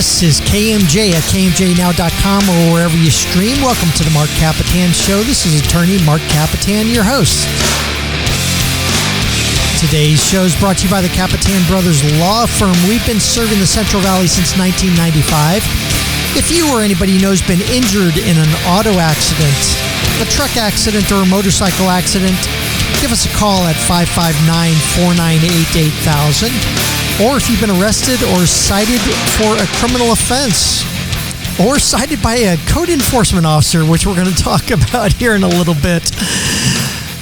This is KMJ at KMJNow.com or wherever you stream. Welcome to the Marc Kapetan Show. This is attorney Marc Kapetan, your host. Today's show is brought to you by the Kapetan Brothers Law Firm. We've been serving the Central Valley since 1995. If you or anybody you know has been injured in an auto accident, a truck accident, or a motorcycle accident, give us a call at 559-498-8000. Or if you've been arrested or cited for a criminal offense, or cited by a code enforcement officer, which we're going to talk about here in a little bit,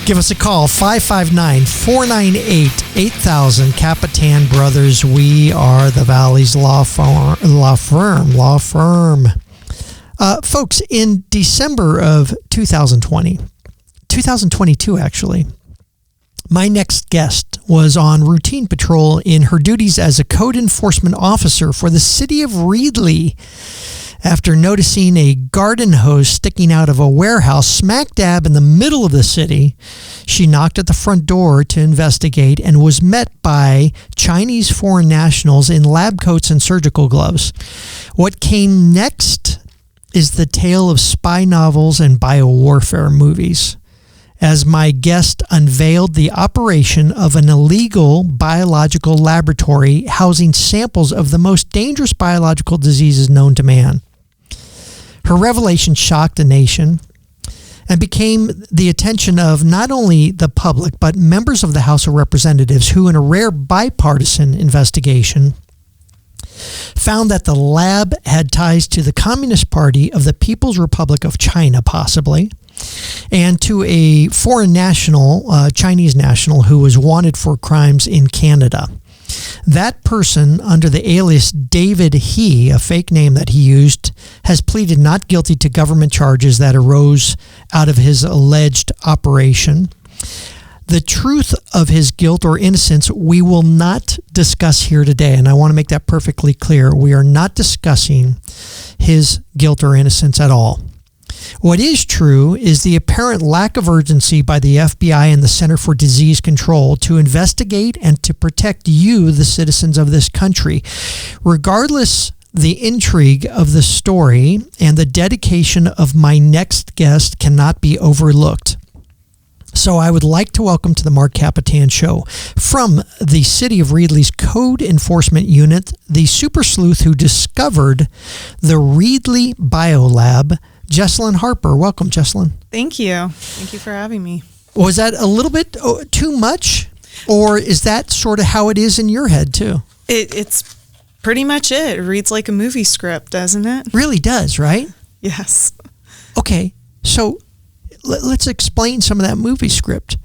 give us a call, 559-498-8000. Kapetan Brothers, we are the Valley's law firm. Folks, in December of 2022 actually, my next guest was on routine patrol in her duties as a code enforcement officer for the city of Reedley. After noticing a garden hose sticking out of a warehouse smack dab in the middle of the city, she knocked at the front door to investigate and was met by Chinese foreign nationals in lab coats and surgical gloves. What came next is the tale of spy novels and biowarfare movies, as my guest unveiled the operation of an illegal biological laboratory housing samples of the most dangerous biological diseases known to man. Her revelation shocked the nation and became the attention of not only the public, but members of the House of Representatives who, in a rare bipartisan investigation, found that the lab had ties to the Communist Party of the People's Republic of China, possibly, and to a foreign national, Chinese national, who was wanted for crimes in Canada. That person, under the alias David He, a fake name that he used, has pleaded not guilty to government charges that arose out of his alleged operation. The truth of his guilt or innocence we will not discuss here today, and I want to make that perfectly clear. We are not discussing his guilt or innocence at all. What is true is the apparent lack of urgency by the FBI and the Center for Disease Control to investigate and to protect you, the citizens of this country. Regardless, the intrigue of the story and the dedication of my next guest cannot be overlooked. So I would like to welcome to the Marc Kapetan Show, from the City of Reedley's Code Enforcement Unit, the super sleuth who discovered the Reedley Biolab, Jesalyn Harper. Welcome, Jesalyn. Thank you. Thank you for having me. Was that a little bit too much, or is that sort of how it is in your head too? It's pretty much it. It reads like a movie script, doesn't it? Really does, right? Yes. Okay, so let's explain some of that movie script.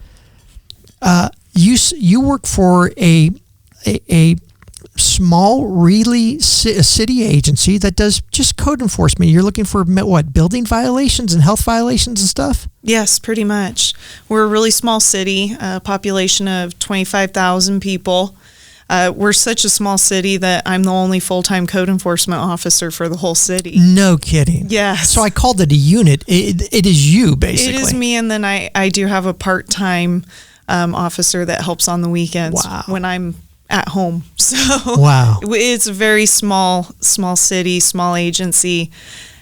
You work for a small, really city agency that does just code enforcement. You're looking for what, building violations and health violations and stuff? Yes, pretty much. We're a really small city, a population of 25,000 people. We're such a small city that I'm the only full-time code enforcement officer for the whole city. No kidding. Yes. So I called it a unit. It is you, basically. It is me, and then I do have a part-time officer that helps on the weekends. Wow. When I'm at home. So wow. It's a very small city, small agency.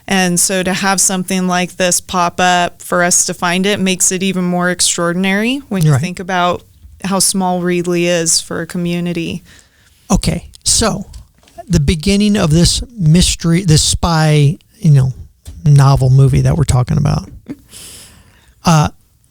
And so to have something like this pop up, for us to find it, makes it even more extraordinary when you think about how small Reedley is for a community. Okay, so the beginning of this mystery, this spy, novel movie that we're talking about.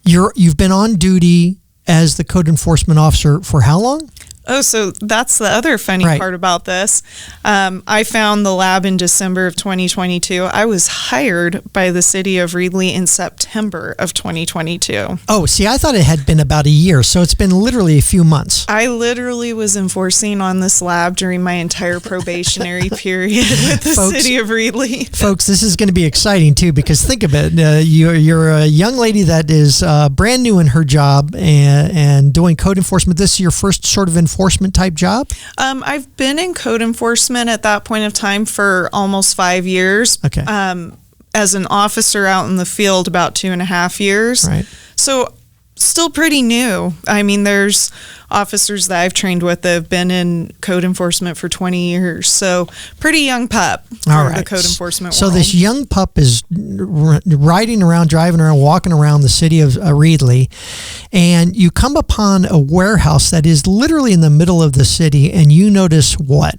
You've been on duty as the code enforcement officer for how long? Oh, so that's the other funny part about this. I found the lab in December of 2022. I was hired by the city of Reedley in September of 2022. Oh, see, I thought it had been about a year, so it's been literally a few months. I literally was enforcing on this lab during my entire probationary period with the city of Reedley. Folks, this is going to be exciting, too, because think of it. You're a young lady that is brand new in her job and doing code enforcement. This is your first sort of enforcement type job? I've been in code enforcement at that point of time for almost 5 years. Okay. As an officer out in the field, about 2.5 years. Right. So still pretty new. I mean, there's officers that I've trained with that have been in code enforcement for 20 years. So pretty young pup for the code enforcement So world. this young pup is riding around, driving around, walking around the city of Reedley, and you come upon a warehouse that is literally in the middle of the city, and you notice what?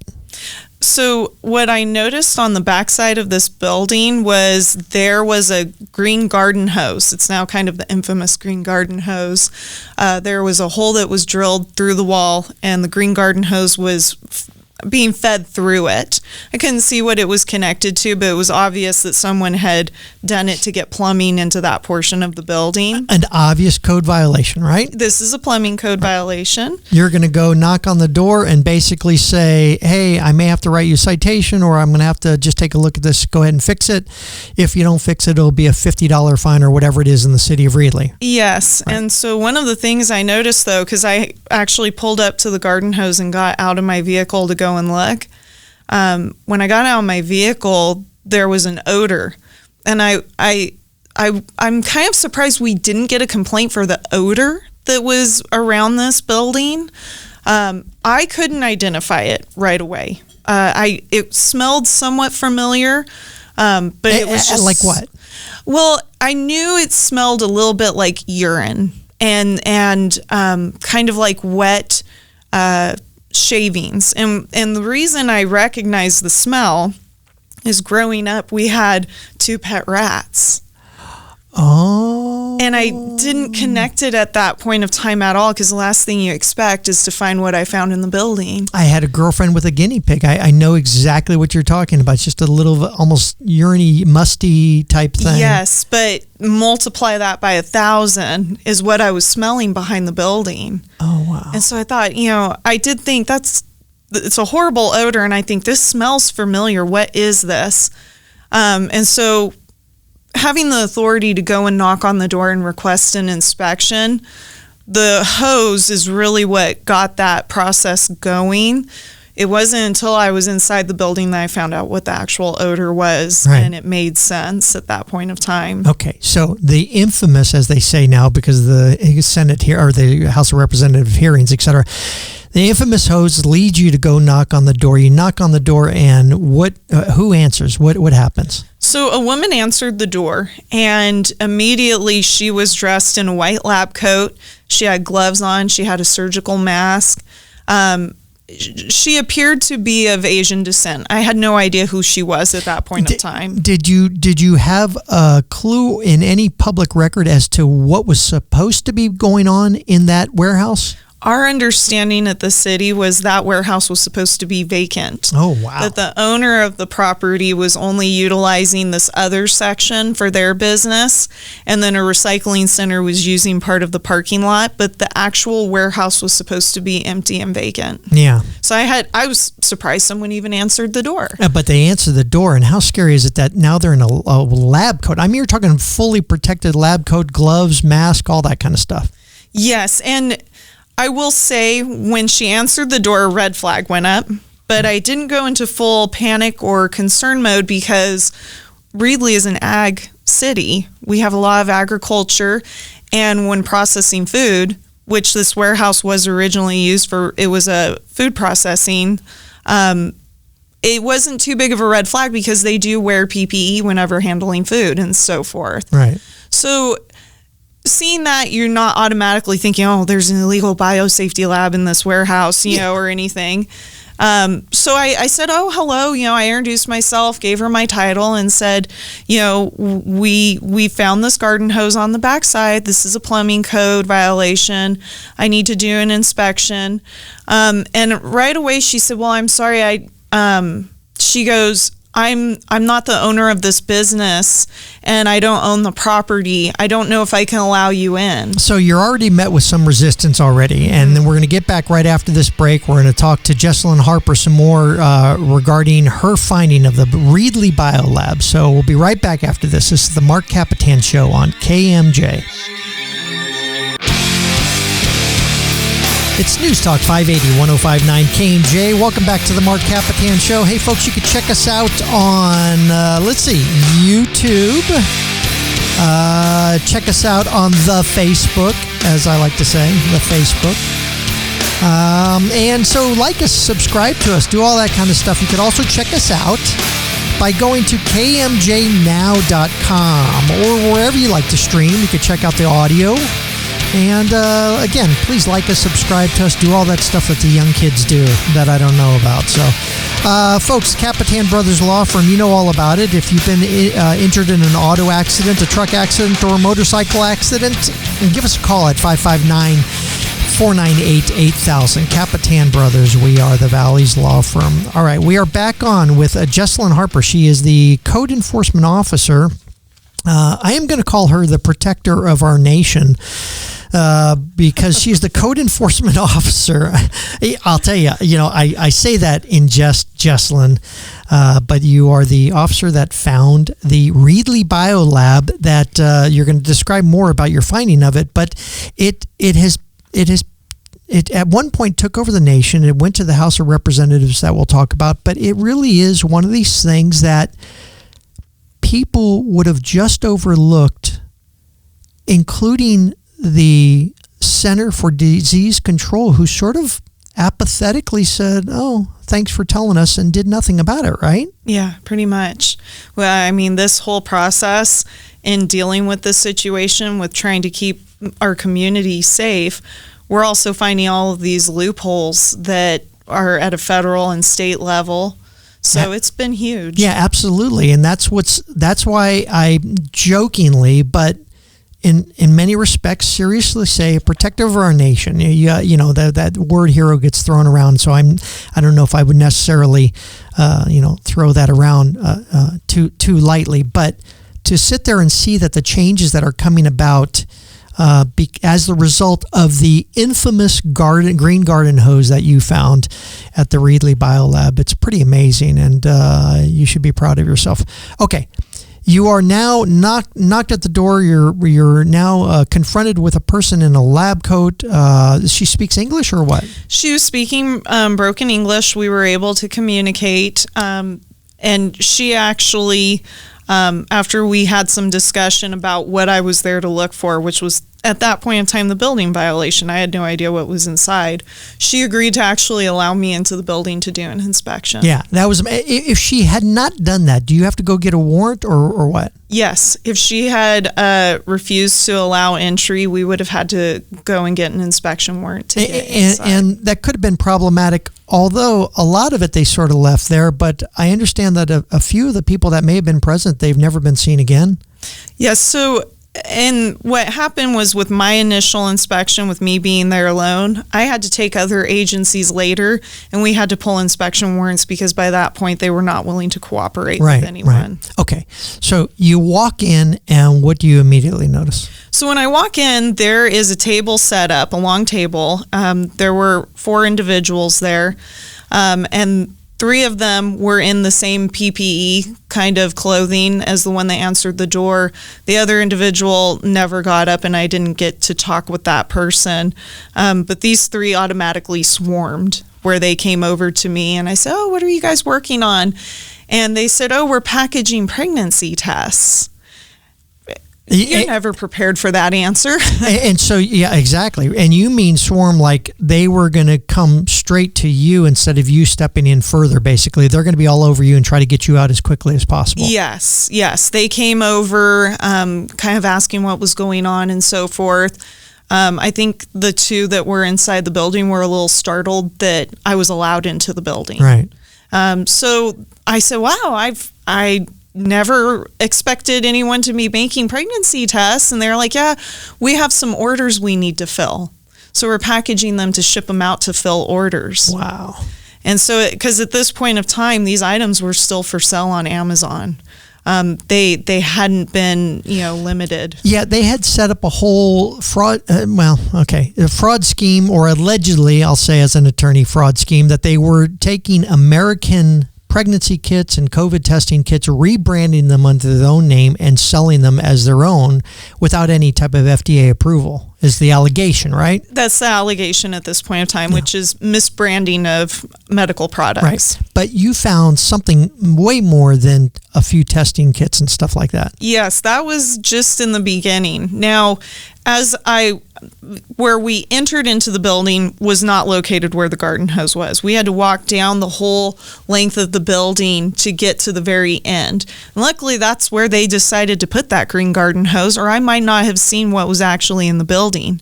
So what I noticed on the backside of this building was there was a green garden hose. It's now kind of the infamous green garden hose. There was a hole that was drilled through the wall, and the green garden hose was being fed through it. I couldn't see what it was connected to, but it was obvious that someone had done it to get plumbing into that portion of the building. An obvious code violation, right? This is a plumbing code violation. You're going to go knock on the door and basically say, hey, I may have to write you a citation, or I'm going to have to just take a look at this, go ahead and fix it. If you don't fix it, it'll be a $50 fine or whatever it is in the city of Reedley. Yes. Right. And so one of the things I noticed, though, because I actually pulled up to the garden hose and got out of my vehicle to go and look, when I got out of my vehicle, there was an odor. And I'm kind of surprised we didn't get a complaint for the odor that was around this building. I couldn't identify it right away. It smelled somewhat familiar, but it was just... Like what? Well, I knew it smelled a little bit like urine and kind of like wet shavings. And the reason I recognized the smell is growing up, we had 2 pet rats. Oh. And I didn't connect it at that point of time at all, because the last thing you expect is to find what I found in the building. I had a girlfriend with a guinea pig. I know exactly what you're talking about. It's just a little almost urine-y, musty type thing. Yes, but multiply that by 1,000 is what I was smelling behind the building. Oh, wow. And so I thought, I did think it's a horrible odor, and I think this smells familiar. What is this? And so having the authority to go and knock on the door and request an inspection, the hose is really what got that process going. It wasn't until I was inside the building that I found out what the actual odor was, right. And it made sense at that point of time. Okay, so the infamous, as they say now, because the Senate here or the House of Representative hearings, etc., the infamous hose leads you to go knock on the door. You knock on the door, and who answers? What happens? So a woman answered the door, and immediately she was dressed in a white lab coat. She had gloves on. She had a surgical mask. She appeared to be of Asian descent. I had no idea who she was at that point of time. Did you have a clue in any public record as to what was supposed to be going on in that warehouse? Our understanding at the city was that warehouse was supposed to be vacant. Oh, wow. That the owner of the property was only utilizing this other section for their business, and then a recycling center was using part of the parking lot, but the actual warehouse was supposed to be empty and vacant. Yeah. So I was surprised someone even answered the door. But they answered the door, and how scary is it that now they're in a lab coat? I mean, you're talking fully protected lab coat, gloves, mask, all that kind of stuff. Yes, and I will say when she answered the door, a red flag went up, but I didn't go into full panic or concern mode because Reedley is an ag city. We have a lot of agriculture, and when processing food, which this warehouse was originally used for, it was a food processing, it wasn't too big of a red flag because they do wear PPE whenever handling food and so forth. Right. So seeing that, you're not automatically thinking, oh, there's an illegal biosafety lab in this warehouse, or anything. So I said, oh, hello. I introduced myself, gave her my title, and said, we found this garden hose on the backside. This is a plumbing code violation. I need to do an inspection. And right away she said, well, I'm sorry. She goes, I'm not the owner of this business, and I don't own the property. I don't know if I can allow you in. So you're already met with some resistance already, and then we're going to get back right after this break. We're going to talk to Jesalyn Harper some more regarding her finding of the Reedley Biolab. So we'll be right back after this. This is the Marc Kapetan Show on KMJ. It's News Talk 580, 105.9 KMJ. Welcome back to the Marc Kapetan Show. Hey, folks, you can check us out on, YouTube. Check us out on the Facebook, as I like to say, the Facebook. And so like us, subscribe to us, do all that kind of stuff. You could also check us out by going to kmjnow.com or wherever you like to stream. You could check out the audio. And again, please like us, subscribe to us, do all that stuff that the young kids do that I don't know about. So, folks, Kapetan Brothers Law Firm, you know all about it. If you've been injured in an auto accident, a truck accident, or a motorcycle accident, give us a call at 559-498-8000. Kapetan Brothers, we are the Valley's law firm. All right, we are back on with Jesalyn Harper. She is the Code Enforcement Officer. I am going to call her the protector of our nation. Because she's the code enforcement officer. I'll tell you, I say that in jest, Jesalyn, but you are the officer that found the Reedley Biolab that you're going to describe more about your finding of it. But it at one point took over the nation. It went to the House of Representatives that we'll talk about. But it really is one of these things that people would have just overlooked, including the Center for Disease Control, who sort of apathetically said, "Oh, thanks for telling us," and did nothing about it, right? Yeah, pretty much. Well, I mean, this whole process in dealing with this situation, with trying to keep our community safe, we're also finding all of these loopholes that are at a federal and state level. So it's been huge. Yeah, absolutely. And that's why I jokingly, but in many respects, seriously say, protector of our nation. That word hero gets thrown around, so I don't know if I would necessarily, throw that around too lightly. But to sit there and see that the changes that are coming about as the result of the infamous green garden hose that you found at the Reedley Biolab, it's pretty amazing, and you should be proud of yourself. Okay. You are now knocked at the door. You're now confronted with a person in a lab coat. She speaks English or what? She was speaking broken English. We were able to communicate, and she actually, after we had some discussion about what I was there to look for, which was at that point in time the building violation. I had no idea what was inside. She agreed to actually allow me into the building to do an inspection. Yeah, that was. If she had not done that, do you have to go get a warrant or what? Yes, if she had refused to allow entry, we would have had to go and get an inspection warrant to get inside. And that could have been problematic, although a lot of it they sort of left there. But I understand that a few of the people that may have been present, they've never been seen again. Yes, so. And what happened was with my initial inspection, with me being there alone, I had to take other agencies later, and we had to pull inspection warrants because by that point they were not willing to cooperate with anyone. Right. Okay. So you walk in, and what do you immediately notice? So when I walk in, there is a table set up, a long table. There were 4 individuals there, and 3 of them were in the same PPE kind of clothing as the one that answered the door. The other individual never got up, and I didn't get to talk with that person. But these 3 automatically swarmed where they came over to me, and I said, "Oh, what are you guys working on?" And they said, "Oh, we're packaging pregnancy tests." You're never prepared for that answer. And so, yeah, exactly. And you mean swarm like they were going to come straight to you instead of you stepping in further, basically. They're going to be all over you and try to get you out as quickly as possible. Yes. They came over kind of asking what was going on and so forth. I think the 2 that were inside the building were a little startled that I was allowed into the building. Right. So I said, wow, I never expected anyone to be making pregnancy tests. And they're like, yeah, we have some orders we need to fill. So we're packaging them to ship them out to fill orders. Wow. And so, because at this point of time, these items were still for sale on Amazon. They hadn't been, limited. Yeah, they had set up a whole fraud, a fraud scheme, or allegedly, I'll say as an attorney, fraud scheme, that they were taking American pregnancy kits and COVID testing kits, rebranding them under their own name and selling them as their own without any type of FDA approval. is the allegation, right? That's the allegation at this point of time, which is misbranding of medical products. Right. But you found something way more than a few testing kits and stuff like that. Yes, that was just in the beginning. Now, where we entered into the building was not located where the garden hose was. We had to walk down the whole length of the building to get to the very end. And luckily, that's where they decided to put that green garden hose, or I might not have seen what was actually in the building.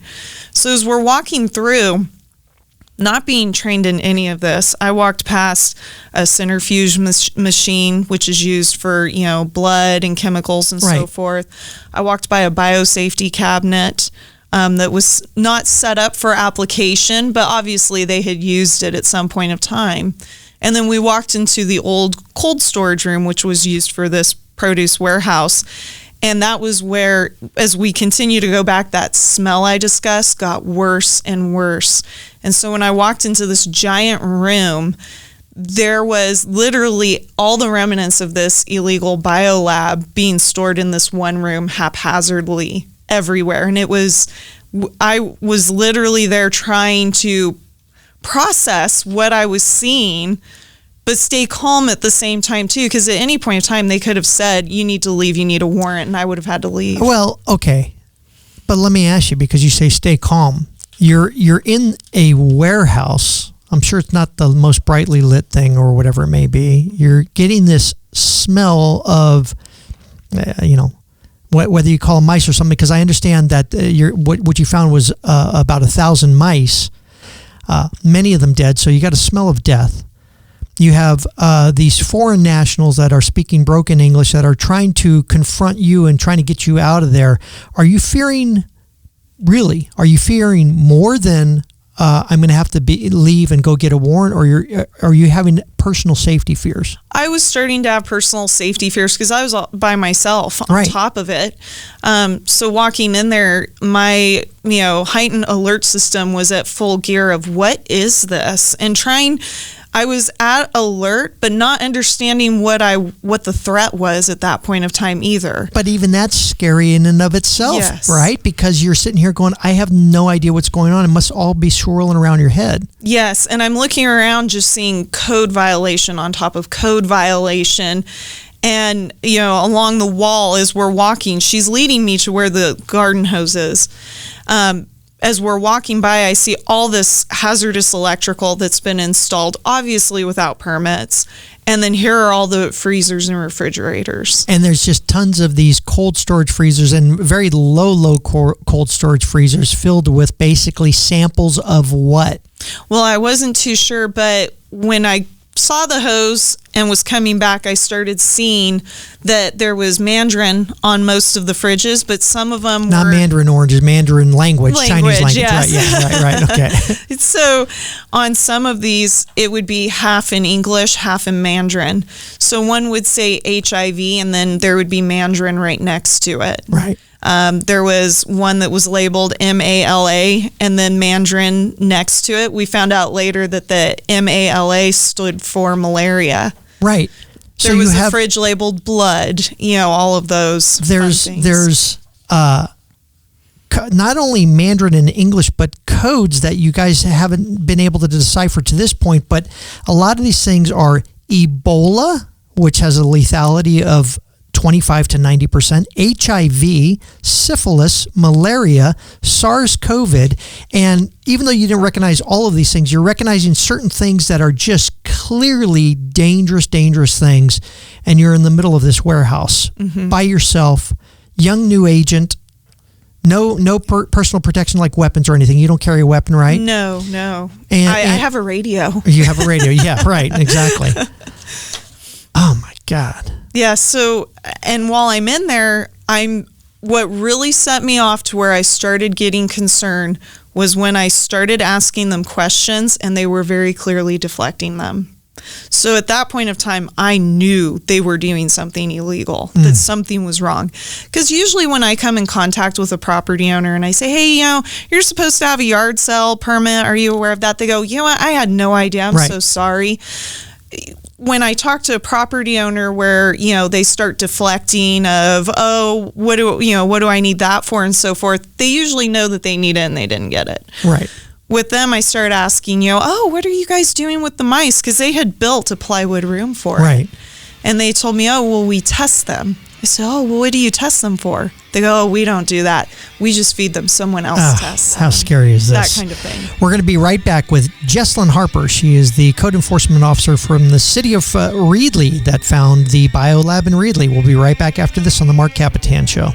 So as we're walking through, not being trained in any of this, I walked past a centrifuge machine, which is used for, blood and chemicals and so forth. I walked by a biosafety cabinet that was not set up for application, but obviously they had used it at some point of time. And then we walked into the old cold storage room, which was used for this produce warehouse. And that was where, as we continue to go back, that smell I discussed got worse and worse. And so when I walked into this giant room, there was literally all the remnants of this illegal biolab being stored in this one room haphazardly everywhere. And I was literally there trying to process what I was seeing, but stay calm at the same time too, because at any point in time they could have said, you need to leave, you need a warrant, and I would have had to leave. Well, okay. But let me ask you, because you say stay calm. You're in a warehouse. I'm sure it's not the most brightly lit thing or whatever it may be. You're getting this smell of, whether you call them mice or something, because I understand that what you found was about 1,000 mice, many of them dead, so you got a smell of death. You have these foreign nationals that are speaking broken English that are trying to confront you and trying to get you out of there. Are you fearing more than I'm going to have to leave and go get a warrant, or are you having personal safety fears? I was starting to have personal safety fears because I was all by myself on top of it. So walking in there, my heightened alert system was at full gear of what is this, and I was at alert, but not understanding what the threat was at that point of time either. But even that's scary in and of itself, right? Because you're sitting here going, I have no idea what's going on. It must all be swirling around your head. Yes, and I'm looking around just seeing code violation on top of code violation. And, along the wall as we're walking, she's leading me to where the garden hose is. As we're walking by, I see all this hazardous electrical that's been installed, obviously without permits. And then here are all the freezers and refrigerators. And there's just tons of these cold storage freezers and very low cold storage freezers filled with basically samples of what? Well, I wasn't too sure, but when I saw the hose and was coming back, I started seeing that there was Mandarin on most of the fridges, but some of them not were... Mandarin oranges, Mandarin language, Chinese language. Yes. Right, okay. So on some of these, it would be half in English, half in Mandarin. So one would say HIV, and then there would be Mandarin right next to it. Right. There was one that was labeled MALA and then Mandarin next to it. We found out later that the MALA stood for malaria. Right. There was a fridge labeled blood, all of those. There's not only Mandarin and English, but codes that you guys haven't been able to decipher to this point. But a lot of these things are Ebola, which has a lethality of 25 to 90%, HIV, syphilis, malaria, SARS-CoV, and even though you didn't recognize all of these things, you're recognizing certain things that are just clearly dangerous things, and you're in the middle of this warehouse by yourself, young new agent, no personal protection like weapons or anything. You don't carry a weapon, right? No. And I have a radio. You have a radio, yeah, right, exactly. Oh my God. Yeah, so, and while I'm in there, what really set me off to where I started getting concerned was when I started asking them questions and they were very clearly deflecting them. So at that point of time, I knew they were doing something illegal, that something was wrong. Because usually when I come in contact with a property owner and I say, hey, you're supposed to have a yard sale permit. Are you aware of that? They go, I had no idea. I'm so sorry. when I talk to a property owner where, they start deflecting of, what do I need that for and so forth, they usually know that they need it and they didn't get it. Right. With them, I started asking, what are you guys doing with the mice? Because they had built a plywood room for it. And they told me, we test them. I said, what do you test them for? They go, we don't do that. We just feed them. Someone else tests them. How scary is this? That kind of thing. We're going to be right back with Jesalyn Harper. She is the code enforcement officer from the city of Reedley that found the Biolab in Reedley. We'll be right back after this on the Marc Kapetan Show.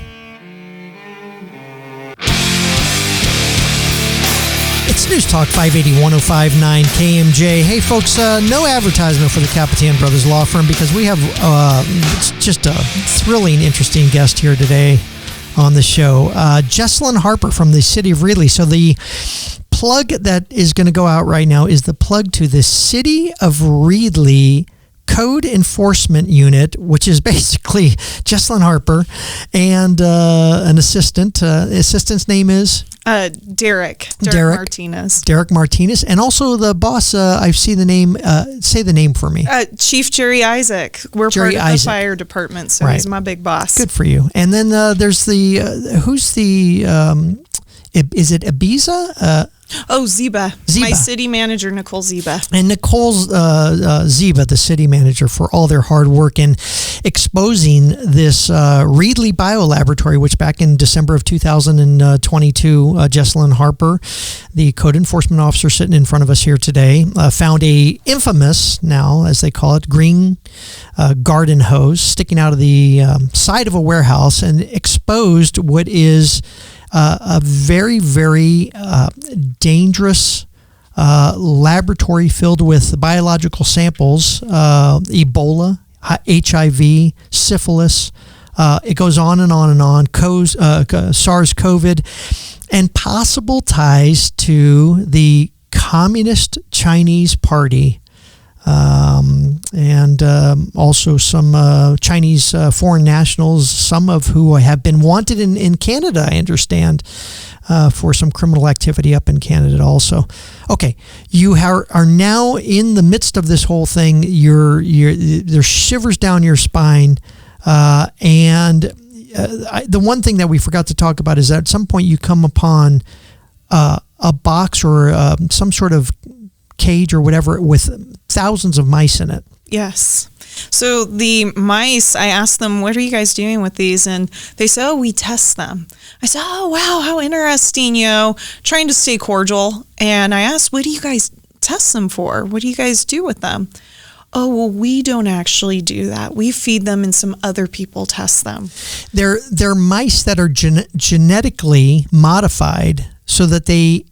It's News Talk 580 105.9 KMJ. Hey folks, no advertisement for the Kapetan Brothers Law Firm because we have it's just a thrilling, interesting guest here today on the show. Jesalyn Harper from the city of Reedley. So the plug that is going to go out right now is the plug to the city of Reedley Code Enforcement Unit, which is basically Jesalyn Harper and an assistant. Assistant's name is? Derek Martinez. Derek Martinez. And also the boss, I see the name, say the name for me. Chief Jerry Isaac. We're part of the fire department, so he's my big boss. Good for you. And then there's the, who's the, is it Ibiza? Ziba. My city manager, Nicole Ziba. And Nicole's Ziba, the city manager, for all their hard work in exposing this Reedley Biolaboratory, which back in December of 2022, Jesalyn Harper, the code enforcement officer sitting in front of us here today, found a infamous, now as they call it, green garden hose sticking out of the side of a warehouse and exposed what is a very, very dangerous laboratory filled with biological samples, Ebola, HIV, syphilis. It goes on and on and on. SARS-CoV, and possible ties to the Communist Chinese Party. And also some Chinese foreign nationals, some of who have been wanted in Canada, I understand, for some criminal activity up in Canada also. Okay, you are now in the midst of this whole thing. There's shivers down your spine, and the one thing that we forgot to talk about is that at some point you come upon a box or some sort of cage or whatever with thousands of mice in it. Yes. So the mice, I asked them, what are you guys doing with these? And they said, we test them. I said, wow, how interesting, trying to stay cordial. And I asked, what do you guys test them for? What do you guys do with them? We don't actually do that. We feed them and some other people test them. They're mice that are genetically modified so that they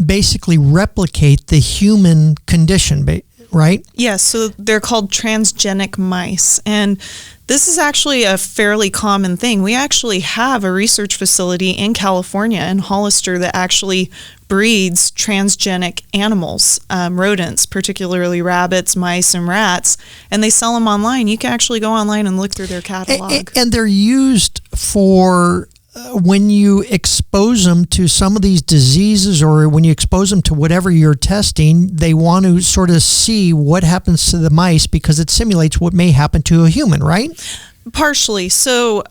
basically replicate the human condition, right? Yes, so they're called transgenic mice. And this is actually a fairly common thing. We actually have a research facility in California, in Hollister, that actually breeds transgenic animals, rodents, particularly rabbits, mice, and rats, and they sell them online. You can actually go online and look through their catalog. And they're used for when you expose them to some of these diseases, or when you expose them to whatever you're testing, they want to sort of see what happens to the mice because it simulates what may happen to a human, right? Partially. So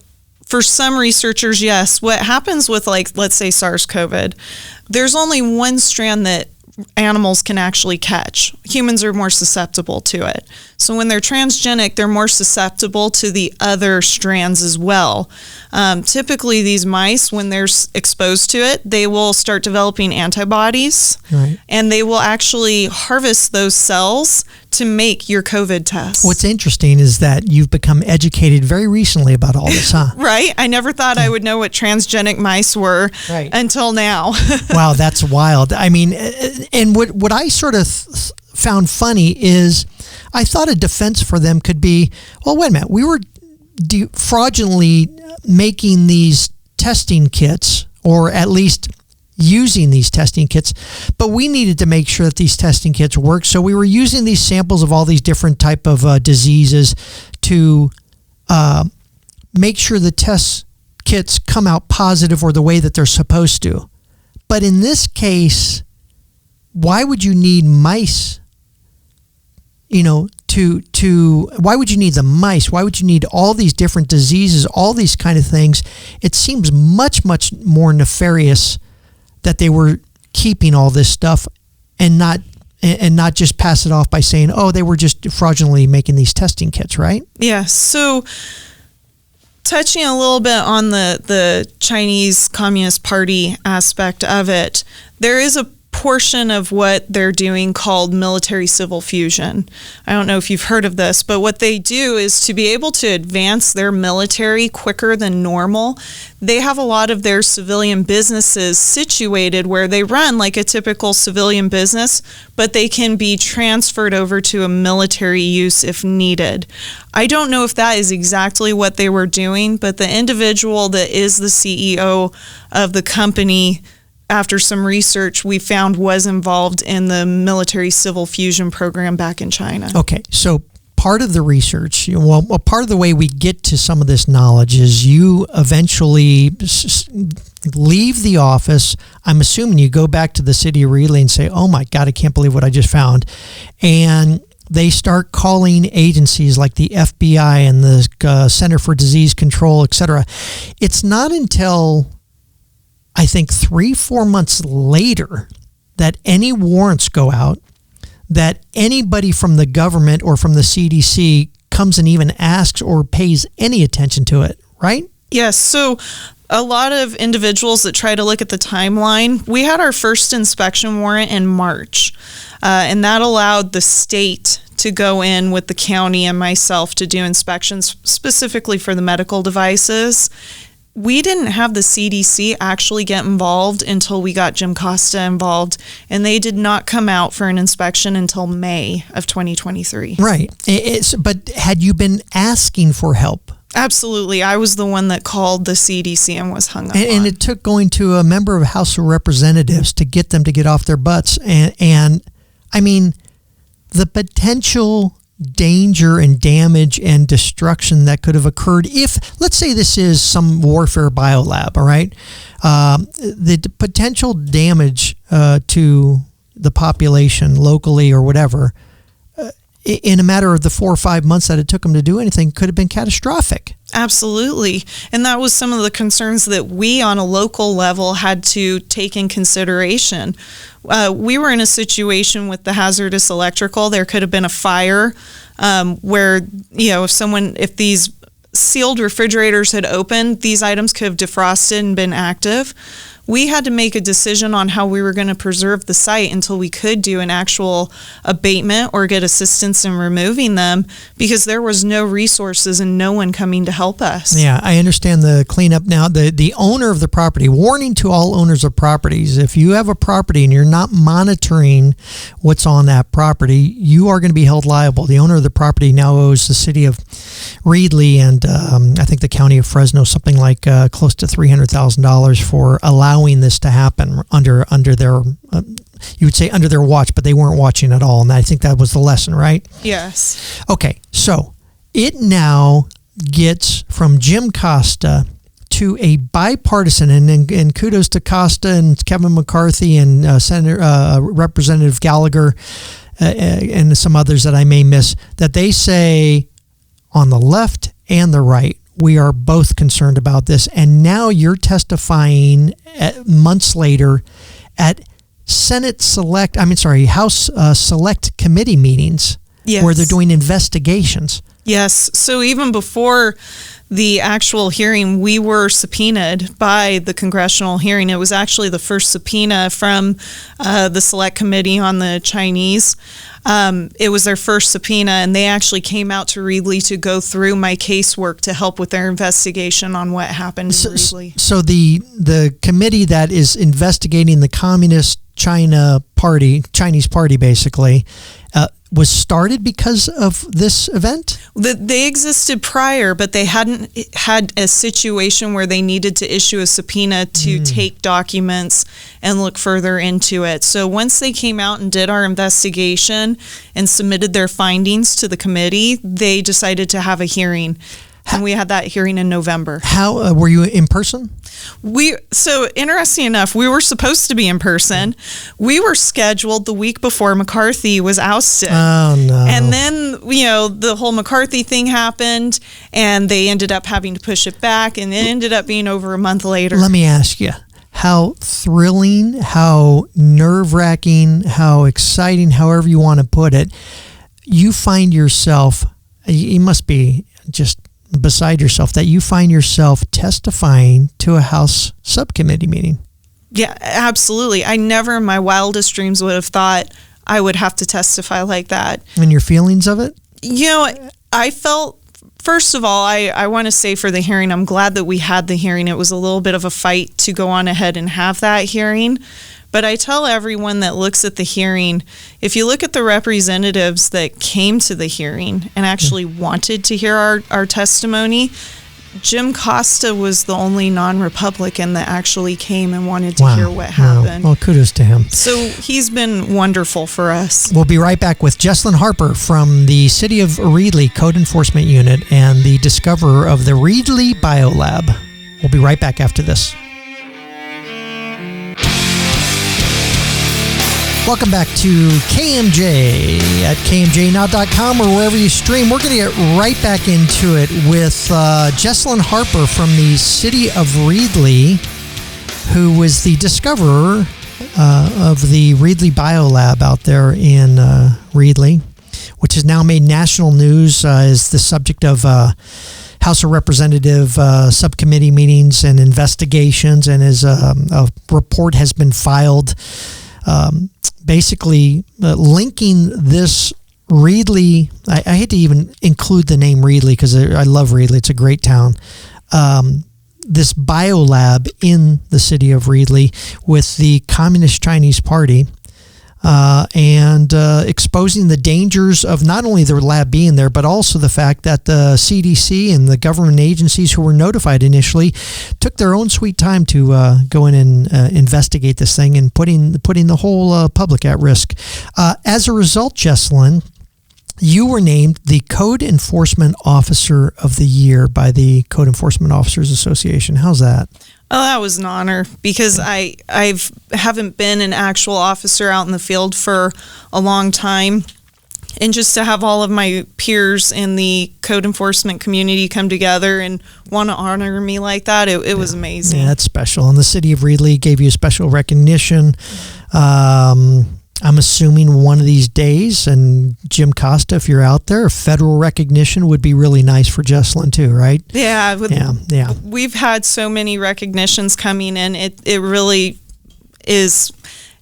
for some researchers, yes. What happens with, let's say SARS-CoV, there's only one strand that animals can actually catch. Humans are more susceptible to it. So when they're transgenic, they're more susceptible to the other strands as well. Typically, these mice, when they're exposed to it, they will start developing antibodies, right, and they will actually harvest those cells to make your COVID test. What's interesting is that you've become educated very recently about all this, huh? Right? I never thought I would know what transgenic mice were until now. Wow, that's wild. I mean, and what I sort of found funny is I thought a defense for them could be, well, wait a minute, we were fraudulently making these testing kits, or at least using these testing kits, but we needed to make sure that these testing kits worked. So we were using these samples of all these different type of diseases to make sure the test kits come out positive or the way that they're supposed to. But in this case, why would you need mice, why would you need the mice? Why would you need all these different diseases, all these kind of things? It seems much, much more nefarious that they were keeping all this stuff and not just pass it off by saying, oh, they were just fraudulently making these testing kits, right? Yeah. So touching a little bit on the Chinese Communist Party aspect of it, there is a portion of what they're doing called military civil fusion. I don't know if you've heard of this, but what they do is to be able to advance their military quicker than normal. They have a lot of their civilian businesses situated where they run like a typical civilian business, but they can be transferred over to a military use if needed. I don't know if that is exactly what they were doing, but the individual that is the CEO of the company, after some research, we found was involved in the military civil fusion program back in China. Okay, so part of the research, part of the way we get to some of this knowledge is you eventually leave the office. I'm assuming you go back to the city of Reedley and say, oh my God, I can't believe what I just found. And they start calling agencies like the FBI and the Center for Disease Control, et cetera. It's not until I think 3-4 months later that any warrants go out, that anybody from the government or from the CDC comes and even asks or pays any attention to it, right? Yes. So a lot of individuals that try to look at the timeline, we had our first inspection warrant in March, and that allowed the state to go in with the county and myself to do inspections specifically for the medical devices. We didn't have the CDC actually get involved until we got Jim Costa involved, and they did not come out for an inspection until May of 2023. Right. But had you been asking for help? Absolutely. I was the one that called the CDC and was hung up on. And it took going to a member of House of Representatives to get them to get off their butts. And I mean, the potential danger and damage and destruction that could have occurred if, let's say this is some warfare biolab, all right? The potential damage to the population locally or whatever, in a matter of the 4 or 5 months that it took them to do anything, could have been catastrophic. Absolutely. And that was some of the concerns that we on a local level had to take in consideration. We were in a situation with the hazardous electrical. There could have been a fire where, if these sealed refrigerators had opened, these items could have defrosted and been active. We had to make a decision on how we were going to preserve the site until we could do an actual abatement or get assistance in removing them, because there was no resources and no one coming to help us. Yeah, I understand the cleanup now. The owner of the property, warning to all owners of properties, if you have a property and you're not monitoring what's on that property, you are going to be held liable. The owner of the property now owes the city of Reedley and I think the county of Fresno something like close to $300,000 for allowing this to happen under their you would say under their watch, but they weren't watching at all, and I think that was the lesson, right? Yes. Okay, so it now gets from Jim Costa to a bipartisan, and kudos to Costa and Kevin McCarthy and Representative Gallagher and some others that I may miss, that they say on the left and the right, we are both concerned about this. And now you're testifying months later at House Select Committee meetings. Yes. Where they're doing investigations. Yes. So even before the actual hearing, we were subpoenaed by the congressional hearing. It was actually the first subpoena from the Select Committee on the Chinese. It was their first subpoena, and they actually came out to Reedley to go through my casework to help with their investigation on what happened in Reedley. So the committee that is investigating the Communist Chinese Party, basically, was started because of this event? They existed prior, but they hadn't had a situation where they needed to issue a subpoena to take documents and look further into it. So once they came out and did our investigation and submitted their findings to the committee, they decided to have a hearing. And we had that hearing in November. How were you in person? So interesting enough, we were supposed to be in person. We were scheduled the week before McCarthy was ousted. Oh, no. And then, the whole McCarthy thing happened, and they ended up having to push it back, and it ended up being over a month later. Let me ask you, how thrilling, how nerve-wracking, how exciting, however you want to put it, you find yourself, you must be just beside yourself that you find yourself testifying to a House subcommittee meeting. Yeah, absolutely. I never in my wildest dreams would have thought I would have to testify like that. And your feelings of it? I felt, first of all, I want to say for the hearing, I'm glad that we had the hearing. It was a little bit of a fight to go on ahead and have that hearing. But I tell everyone that looks at the hearing, if you look at the representatives that came to the hearing and actually wanted to hear our testimony, Jim Costa was the only non-Republican that actually came and wanted to hear what happened. Well, kudos to him. So he's been wonderful for us. We'll be right back with Jesalyn Harper from the City of Reedley Code Enforcement Unit and the discoverer of the Reedley Biolab. We'll be right back after this. Welcome back to KMJ at KMJNow.com or wherever you stream. We're going to get right back into it with Jesalyn Harper from the City of Reedley, who was the discoverer of the Reedley Biolab out there in Reedley, which has now made national news as the subject of House of Representative subcommittee meetings and investigations, and as a report has been filed basically linking this Reedley, I hate to even include the name Reedley because I love Reedley, it's a great town, this biolab in the city of Reedley with the Communist Chinese Party, and exposing the dangers of not only the lab being there, but also the fact that the CDC and the government agencies who were notified initially took their own sweet time to go in and investigate this thing and putting the whole public at risk. As a result, Jesalyn, you were named the Code Enforcement Officer of the Year by the Code Enforcement Officers Association. How's that? Oh, that was an honor because I haven't been an actual officer out in the field for a long time. And just to have all of my peers in the code enforcement community come together and want to honor me like that, it was amazing. Yeah, that's special. And the city of Reedley gave you a special recognition. I'm assuming one of these days, and Jim Costa, if you're out there, federal recognition would be really nice for Jesalyn too, right? Yeah. Yeah. We've had so many recognitions coming in. It really is.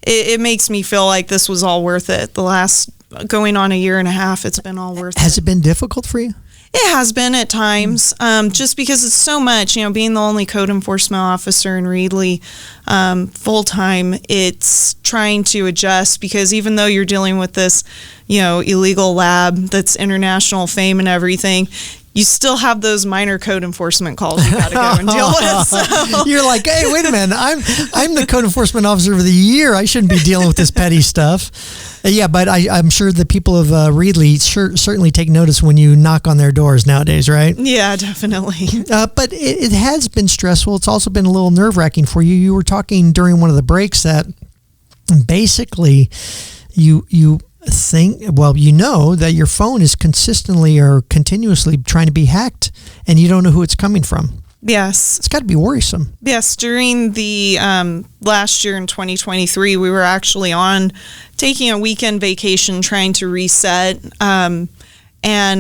It makes me feel like this was all worth it. The last going on a year and a half, it's been all worth it. Has it been difficult for you? It has been at times, just because it's so much, being the only code enforcement officer in Reedley full-time, it's trying to adjust because even though you're dealing with this, illegal lab that's international fame and everything, you still have those minor code enforcement calls you got to go and deal with. So. You're like, hey, wait a minute, I'm the Code Enforcement Officer of the Year. I shouldn't be dealing with this petty stuff. Yeah, but I'm sure the people of Reedley certainly take notice when you knock on their doors nowadays, right? Yeah, definitely. But it has been stressful. It's also been a little nerve-wracking for you. You were talking during one of the breaks that basically you think, that your phone is consistently or continuously trying to be hacked and you don't know who it's coming from. Yes. It's got to be worrisome. Yes. During the last year in 2023, we were actually taking a weekend vacation trying to reset. And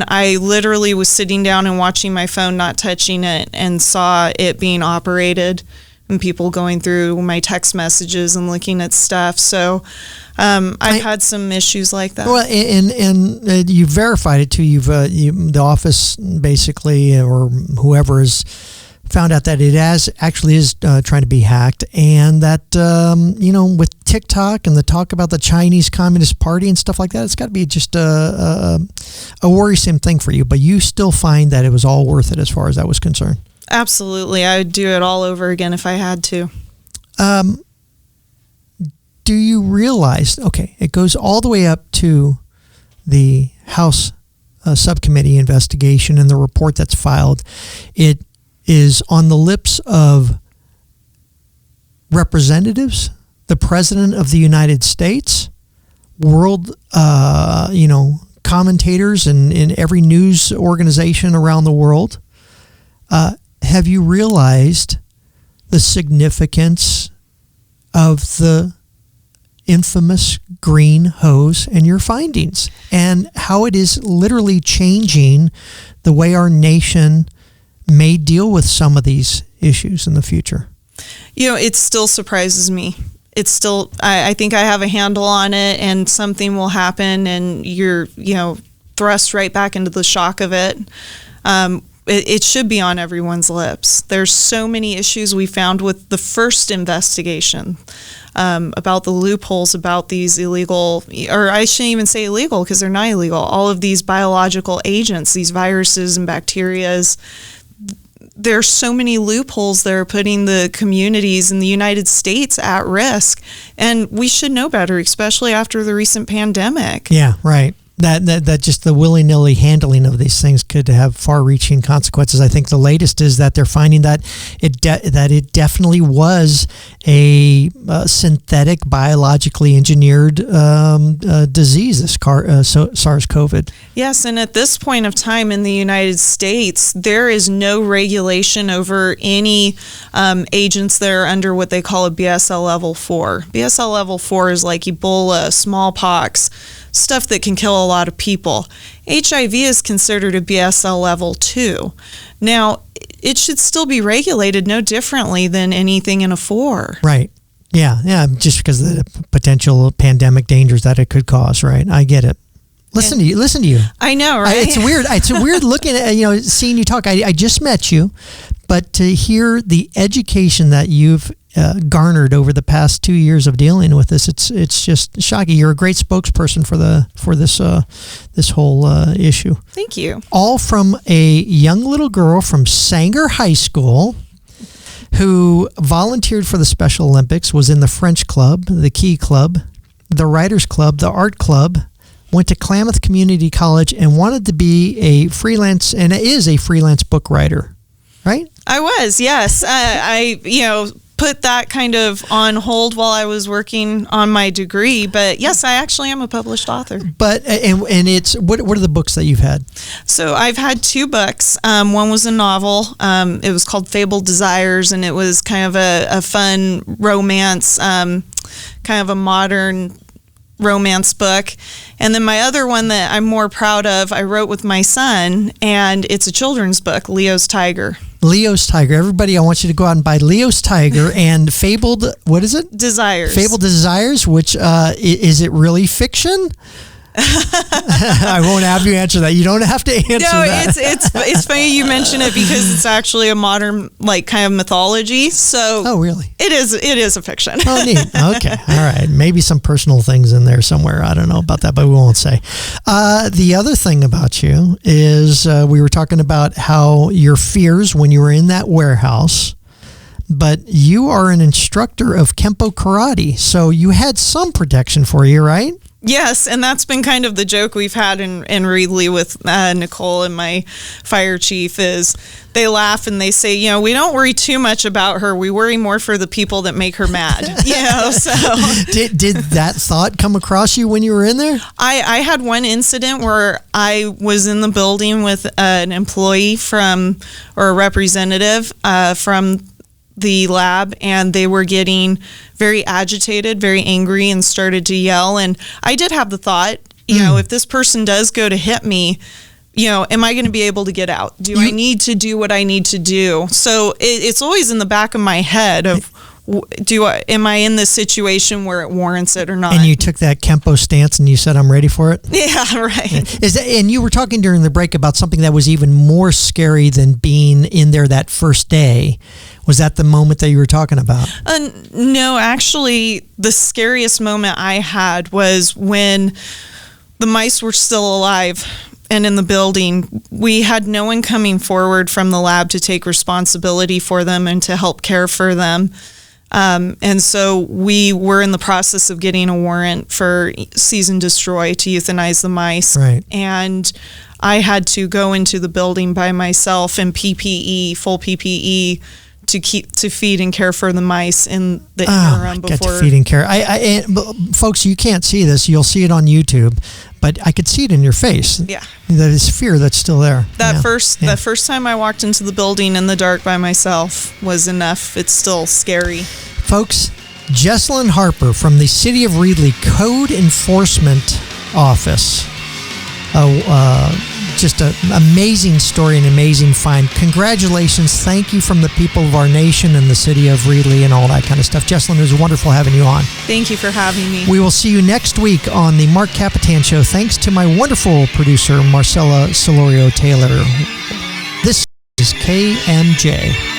I literally was sitting down and watching my phone, not touching it, and saw it being operated and people going through my text messages and looking at stuff. So I've had some issues like that. Well, and you verified it too. The office basically, or whoever has found out that it actually is trying to be hacked, and that with TikTok and the talk about the Chinese Communist Party and stuff like that, it's got to be just a worrisome thing for you. But you still find that it was all worth it as far as that was concerned. Absolutely. I would do it all over again if I had to. Do you realize, it goes all the way up to the House subcommittee investigation and the report that's filed, it is on the lips of representatives, the President of the United States, world, commentators in every news organization around the world. Have you realized the significance of the infamous green hose and your findings, and how it is literally changing the way our nation may deal with some of these issues in the future? It still surprises me. It's still, I think I have a handle on it, and something will happen and you're, thrust right back into the shock of it. It should be on everyone's lips. There's so many issues we found with the first investigation about the loopholes, about these illegal, or I shouldn't even say illegal because they're not illegal, all of these biological agents, these viruses and bacterias. There's so many loopholes that are putting the communities in the United States at risk, and we should know better, especially after the recent pandemic. Yeah, right. That just the willy-nilly handling of these things could have far-reaching consequences. I think the latest is that they're finding that it definitely was a synthetic, biologically engineered disease, this SARS-CoV. Yes, and at this point of time in the United States, there is no regulation over any agents that are under what they call a BSL level 4. BSL level 4 is like Ebola, smallpox, stuff that can kill a lot of people. HIV is considered a BSL level 2. Now, it should still be regulated no differently than anything in a 4. Right. Yeah, just because of the potential pandemic dangers that it could cause, right? I get it. Listen to you. I know, right? It's weird. It's weird looking at, seeing you talk. I just met you, but to hear the education that you've garnered over the past 2 years of dealing with this, it's just shocking. You're a great spokesperson for this whole issue. Thank you. All from a young little girl from Sanger High School who volunteered for the Special Olympics, was in the French Club, the Key Club, the Writers Club, the Art Club, went to Klamath Community College, and wanted to be a freelance, and is a freelance book writer, right? I was, yes. I put that kind of on hold while I was working on my degree, but yes, I actually am a published author. But and it's what are the books that you've had? So I've had 2 books. One was a novel. It was called Fabled Desires, and it was kind of a fun romance, kind of a modern romance book. And then my other one that I'm more proud of, I wrote with my son, and it's a children's book, Leo's Tiger. Leo's Tiger. Everybody, I want you to go out and buy Leo's Tiger and Fabled, what is it? Desires. Fabled Desires, which, is it really fiction? I won't have you answer that. You don't have to answer that. No, it's funny you mention it because it's actually a modern, kind of mythology. So, oh, really? It is a fiction. Oh, neat. Okay, all right. Maybe some personal things in there somewhere. I don't know about that, but we won't say. The other thing about you is we were talking about how your fears when you were in that warehouse. But you are an instructor of Kempo Karate, so you had some protection for you, right? Yes, and that's been kind of the joke we've had in Reedley with Nicole and my fire chief is they laugh and they say, we don't worry too much about her. We worry more for the people that make her mad. So did that thought come across you when you were in there? I had one incident where I was in the building with an employee or a representative from the lab, and they were getting very agitated, very angry, and started to yell. And I did have the thought, if this person does go to hit me, am I going to be able to get out? I need to do what I need to do? So it's always in the back of my head of, am I in this situation where it warrants it or not? And you took that Kempo stance and you said, I'm ready for it? Yeah, right. And you were talking during the break about something that was even more scary than being in there that first day. Was that the moment that you were talking about? No, actually, the scariest moment I had was when the mice were still alive and in the building. We had no one coming forward from the lab to take responsibility for them and to help care for them. And so we were in the process of getting a warrant for cease and destroy to euthanize the mice. Right. And I had to go into the building by myself in PPE, full PPE, to feed and care for the mice in the interim before. Get to feed and care. Folks, you can't see this. You'll see it on YouTube, but I could see it in your face. Yeah, that is fear that's still there. That first time I walked into the building in the dark by myself was enough. It's still scary. Folks, Jesalyn Harper from the City of Reedley Code Enforcement Office. Just an amazing story, an amazing find. Congratulations. Thank you from the people of our nation and the City of Reedley and all that kind of stuff. Jesalyn, it was wonderful having you on. Thank you for having me. We will see you next week on the Marc Kapetan Show. Thanks to my wonderful producer, Marcella Solorio Taylor. This is KMJ.